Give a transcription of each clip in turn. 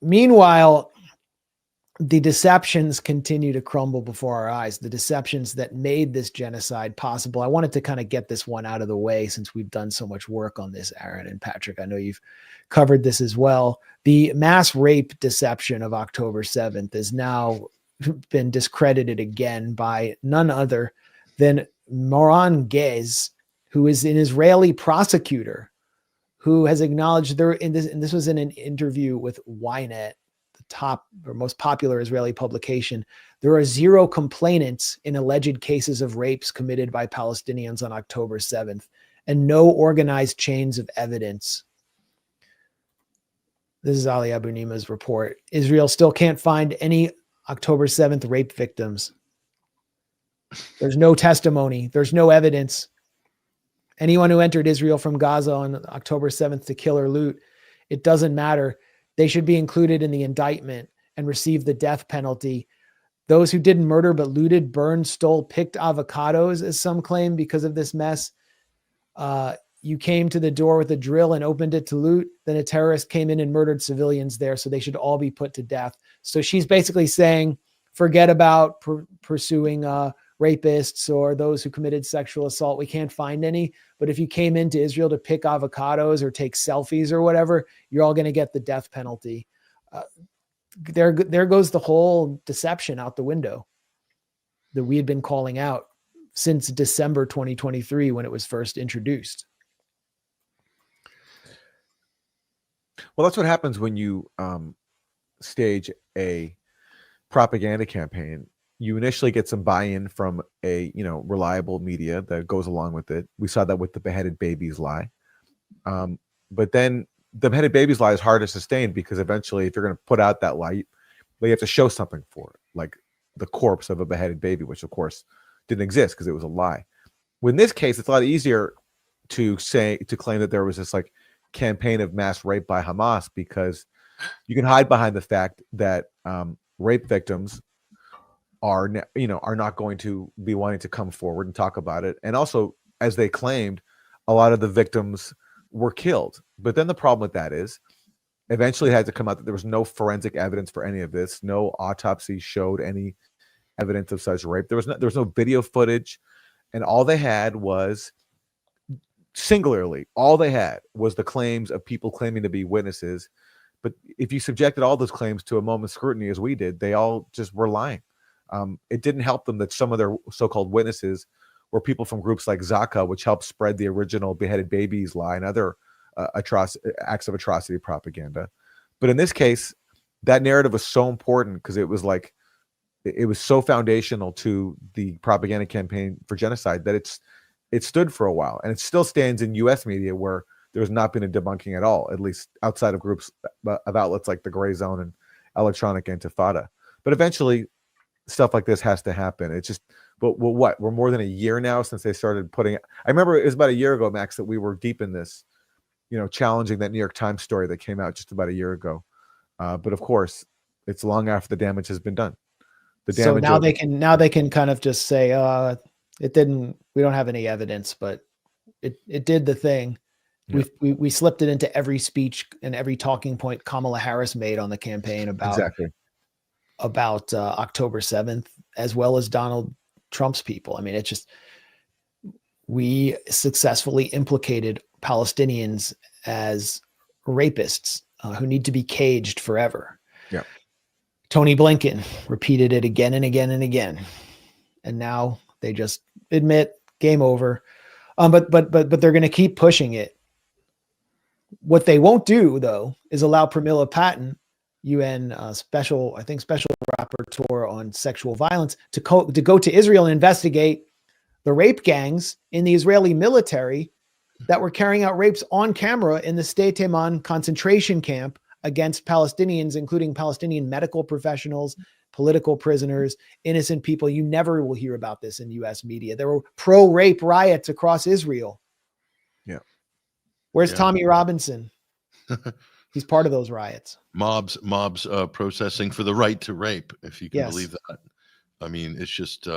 meanwhile, the deceptions continue to crumble before our eyes, the deceptions that made this genocide possible. I wanted to kind of get this one out of the way since we've done so much work on this, Aaron and Patrick. I know you've covered this as well. The mass rape deception of October 7th has now been discredited again by none other than Moran Gez, who is an Israeli prosecutor who has acknowledged there in this, and this was in an interview with Ynet, the top or most popular Israeli publication, there are 0 complainants in alleged cases of rapes committed by Palestinians on October 7th and no organized chains of evidence. This is Ali Abu Nima's report. Israel still can't find any October 7th rape victims. There's no testimony. There's no evidence. Anyone who entered Israel from Gaza on October 7th to kill or loot, it doesn't matter. They should be included in the indictment and receive the death penalty. Those who didn't murder but looted, burned, stole, picked avocados, as some claim, because of this mess. You came to the door with a drill and opened it to loot. Then a terrorist came in and murdered civilians there, so they should all be put to death. So she's basically saying, forget about pursuing rapists or those who committed sexual assault. We can't find any. But if you came into Israel to pick avocados or take selfies or whatever, you're all going to get the death penalty. There goes the whole deception out the window that we had been calling out since December 2023 when it was first introduced. Well, that's what happens when you stage a propaganda campaign. You initially get some buy-in from a reliable media that goes along with it. We saw that with the beheaded babies lie. But then the beheaded babies lie is hard to sustain because eventually, if you're going to put out that light, you have to show something for it, like the corpse of a beheaded baby, which of course didn't exist because it was a lie. In this case, it's a lot easier to claim that there was this like campaign of mass rape by Hamas because you can hide behind the fact that rape victims are not going to be wanting to come forward and talk about it. And also, as they claimed, a lot of the victims were killed. But then the problem with that is eventually it had to come out that there was no forensic evidence for any of this. No autopsy showed any evidence of such rape. There was no video footage. And all they had was the claims of people claiming to be witnesses. But if you subjected all those claims to a moment's scrutiny as we did, they all just were lying. It didn't help them that some of their so-called witnesses were people from groups like Zaka, which helped spread the original beheaded babies lie and other acts of atrocity propaganda. But in this case, that narrative was so important because it was so foundational to the propaganda campaign for genocide that it stood for a while, and it still stands in U.S. media where there's not been a debunking at all, at least outside of groups of outlets like the Grayzone and Electronic Intifada. But eventually, stuff like this has to happen. It's just, but what? We're more than a year now since they started putting. I remember it was about a year ago, Max, that we were deep in this, challenging that New York Times story that came out just about a year ago. But of course, it's long after the damage has been done. So now they can kind of just say, it didn't. We don't have any evidence, but it did the thing. Yeah. We slipped it into every speech and every talking point Kamala Harris made on the campaign about October 7th, as well as Donald Trump's people. I mean, it's just, we successfully implicated Palestinians as rapists who need to be caged forever. Yeah. Tony Blinken repeated it again and again and again. And now they just admit game over. But they're going to keep pushing it. What they won't do, though, is allow Pramila Patten, UN special rapporteur on sexual violence, to go to Israel and investigate the rape gangs in the Israeli military that were carrying out rapes on camera in the Sde Teman concentration camp against Palestinians, including Palestinian medical professionals, political prisoners, innocent people. You never will hear about this in U.S. media. There were pro-rape riots across Israel. Yeah. Where's Tommy Robinson? He's part of those riots. Mobs protesting for the right to rape, if you can believe that. I mean, it's just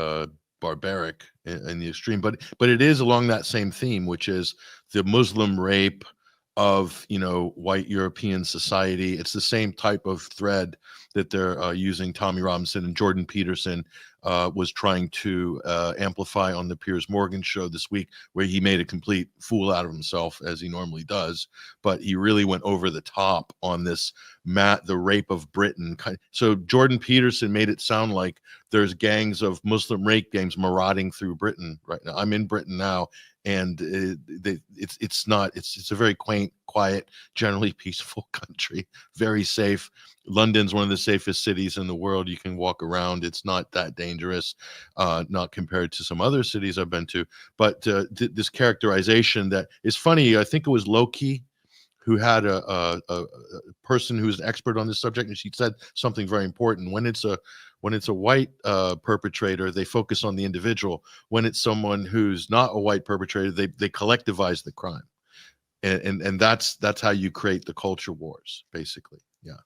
barbaric in the extreme. But it is along that same theme, which is the Muslim rape of, you know, white European society. It's the same type of thread that they're using. Tommy Robinson and Jordan Peterson was trying to amplify on the Piers Morgan show this week, where he made a complete fool out of himself, as he normally does. But he really went over the top on this the rape of Britain. So Jordan Peterson made it sound like there's gangs of Muslim rape gangs marauding through Britain right now. I'm in Britain now, and it's a very quaint, quiet, generally peaceful country, very safe. London's one of the safest cities in the world. You can walk around. It's not that dangerous, not compared to some other cities I've been to. But this characterization that is funny, I think it was Loki who had a person who's an expert on this subject, and she said something very important. When it's a white perpetrator, they focus on the individual. When it's someone who's not a white perpetrator, they collectivize the crime, and that's how you create the culture wars, basically. Yeah.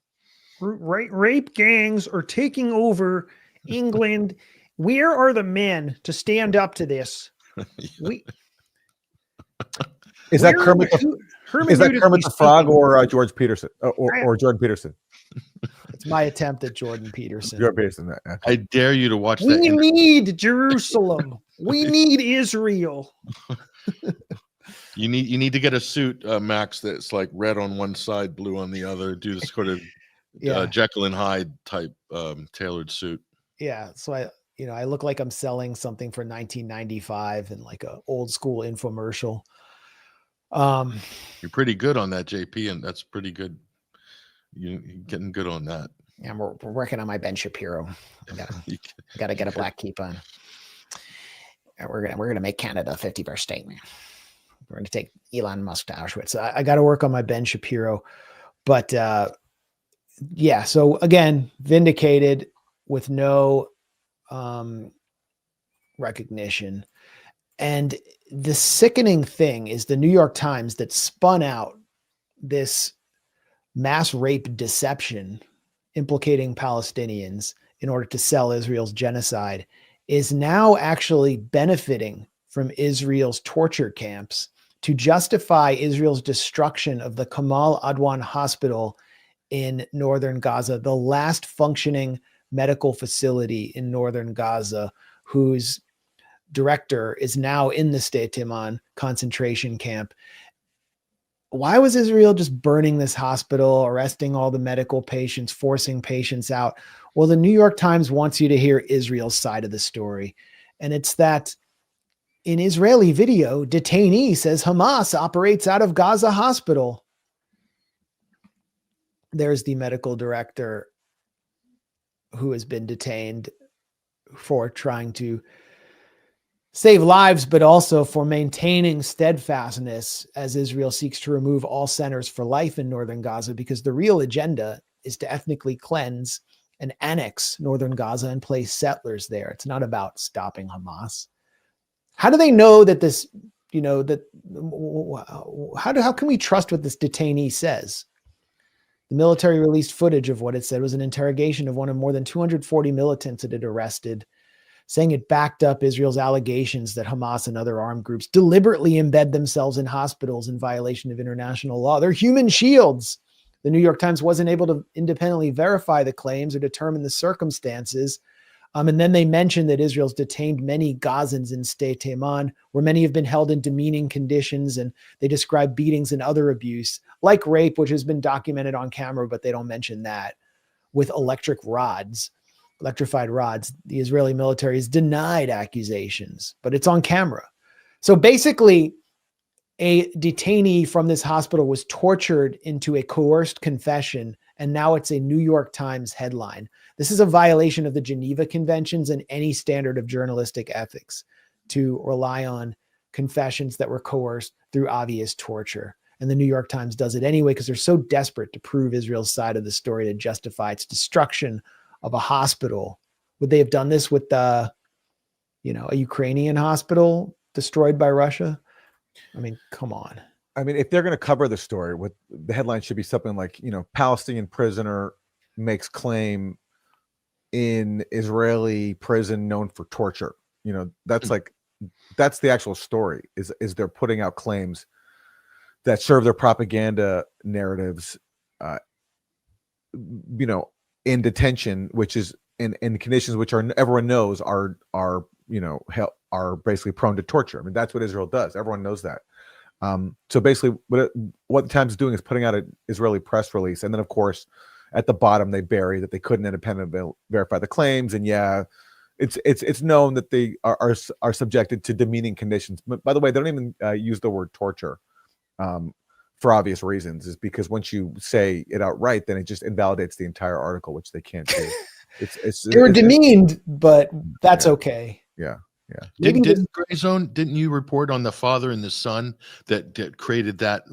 Rape gangs are taking over England. Where are the men to stand up to this? Is that Kermit the Frog or George Peterson or Jordan Peterson? It's my attempt at Jordan Peterson. Jordan Peterson. I dare you to watch that. We need Jerusalem. We need Israel. You need to get a suit, Max, that's like red on one side, blue on the other. Do this sort of Jekyll and Hyde type tailored suit. Yeah. So I look like I'm selling something for 1995 and like a old school infomercial. You're pretty good on that, JP, and that's pretty good. You're getting good on that. Yeah, we're working on my Ben Shapiro. I gotta get a black keep on. We're gonna make Canada a 50-verse statement. We're gonna take Elon Musk to Auschwitz. I got to work on my Ben Shapiro, but yeah. So again, vindicated with no recognition. And the sickening thing is the New York Times that spun out this mass rape deception implicating Palestinians in order to sell Israel's genocide is now actually benefiting from Israel's torture camps to justify Israel's destruction of the Kamal Adwan Hospital in northern Gaza, the last functioning medical facility in northern Gaza, whose director is now in the Sde Timan concentration camp. Why was Israel just burning this hospital, arresting all the medical patients, forcing patients out? Well, the New York Times wants you to hear Israel's side of the story. And it's that in Israeli video, detainee says Hamas operates out of Gaza hospital. There's the medical director who has been detained for trying to save lives, but also for maintaining steadfastness as Israel seeks to remove all centers for life in northern Gaza, because the real agenda is to ethnically cleanse and annex northern Gaza and place settlers there. It's not about stopping Hamas. How do they know that this, how can we trust what this detainee says? The military released footage of what it said was an interrogation of one of more than 240 militants it had arrested, saying it backed up Israel's allegations that Hamas and other armed groups deliberately embed themselves in hospitals in violation of international law. They're human shields. The New York Times wasn't able to independently verify the claims or determine the circumstances. And then they mentioned that Israel's detained many Gazans in Sde Timan, where many have been held in demeaning conditions, and they describe beatings and other abuse, like rape, which has been documented on camera, but they don't mention that, with electrified rods. The Israeli military has denied accusations, but it's on camera. So basically, a detainee from this hospital was tortured into a coerced confession, and now it's a New York Times headline. This is a violation of the Geneva Conventions and any standard of journalistic ethics to rely on confessions that were coerced through obvious torture. And the New York Times does it anyway because they're so desperate to prove Israel's side of the story to justify its destruction of a hospital. Would they have done this with a Ukrainian hospital destroyed by Russia? I mean, come on. I mean, if they're going to cover the story, what the headline should be something like, Palestinian prisoner makes claim in Israeli prison known for torture. That's the actual story is they're putting out claims that serve their propaganda narratives, in detention, which is in conditions which are everyone knows are are basically prone to torture. I mean, that's what Israel does. Everyone knows that. So basically, what the Times is doing is putting out an Israeli press release, and then of course, at the bottom they bury that they couldn't independently verify the claims, and it's known that they are subjected to demeaning conditions. But by the way, they don't even use the word torture for obvious reasons. Is because once you say it outright, then it just invalidates the entire article, which they can't do. They were demeaned, but that's okay. Yeah. Maybe Didn't Grayzone, didn't you report on the father and the son that created that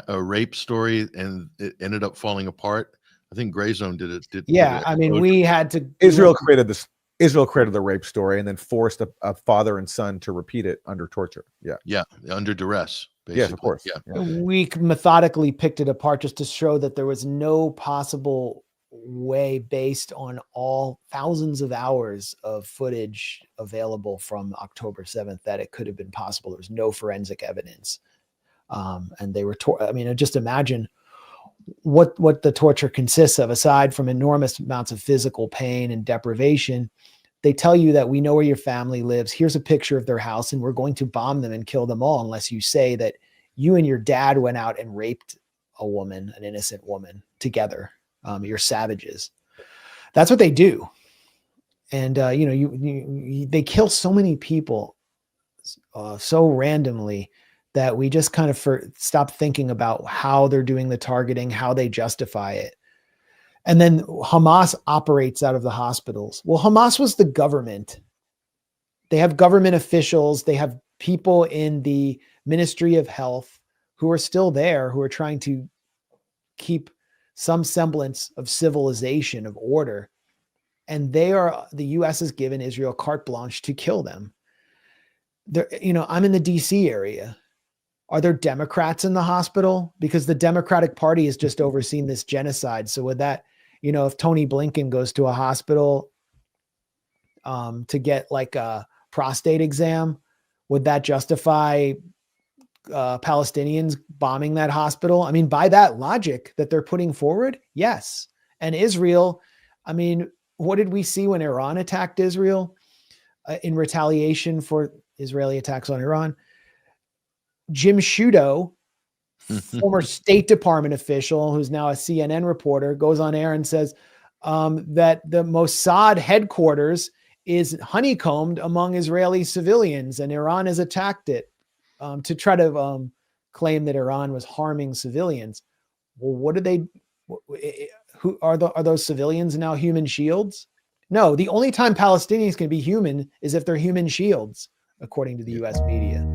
rape story and it ended up falling apart? I think Grayzone did it. I mean, we had to. Israel created the rape story and then forced a father and son to repeat it under torture. Yeah, under duress. Basically. Yes, of course. Yeah. We methodically picked it apart just to show that there was no possible way, based on all thousands of hours of footage available from October 7th, that it could have been possible. There was no forensic evidence. And they were, just imagine what the torture consists of, aside from enormous amounts of physical pain and deprivation. They tell you that we know where your family lives. Here's a picture of their house, and we're going to bomb them and kill them all unless you say that you and your dad went out and raped a woman, an innocent woman, together. You're savages. That's what they do. And, they kill so many people so randomly that we just kind of stop thinking about how they're doing the targeting, how they justify it. And then Hamas operates out of the hospitals. Well, Hamas was the government. They have government officials. They have people in the Ministry of Health who are still there, who are trying to keep some semblance of civilization, of order. And the U.S. has given Israel carte blanche to kill them. I'm in the DC area. Are there Democrats in the hospital? Because the Democratic Party has just overseen this genocide. So would that, if Tony Blinken goes to a hospital to get like a prostate exam, would that justify Palestinians bombing that hospital? I mean, by that logic that they're putting forward, yes. And Israel, I mean, what did we see when Iran attacked Israel in retaliation for Israeli attacks on Iran? Jim Sciutto, former State Department official who's now a CNN reporter, goes on air and says that the Mossad headquarters is honeycombed among Israeli civilians, and Iran has attacked it to try to claim that Iran was harming civilians. Well, what do they? Who are those civilians now? Human shields? No, the only time Palestinians can be human is if they're human shields, according to the U.S. media.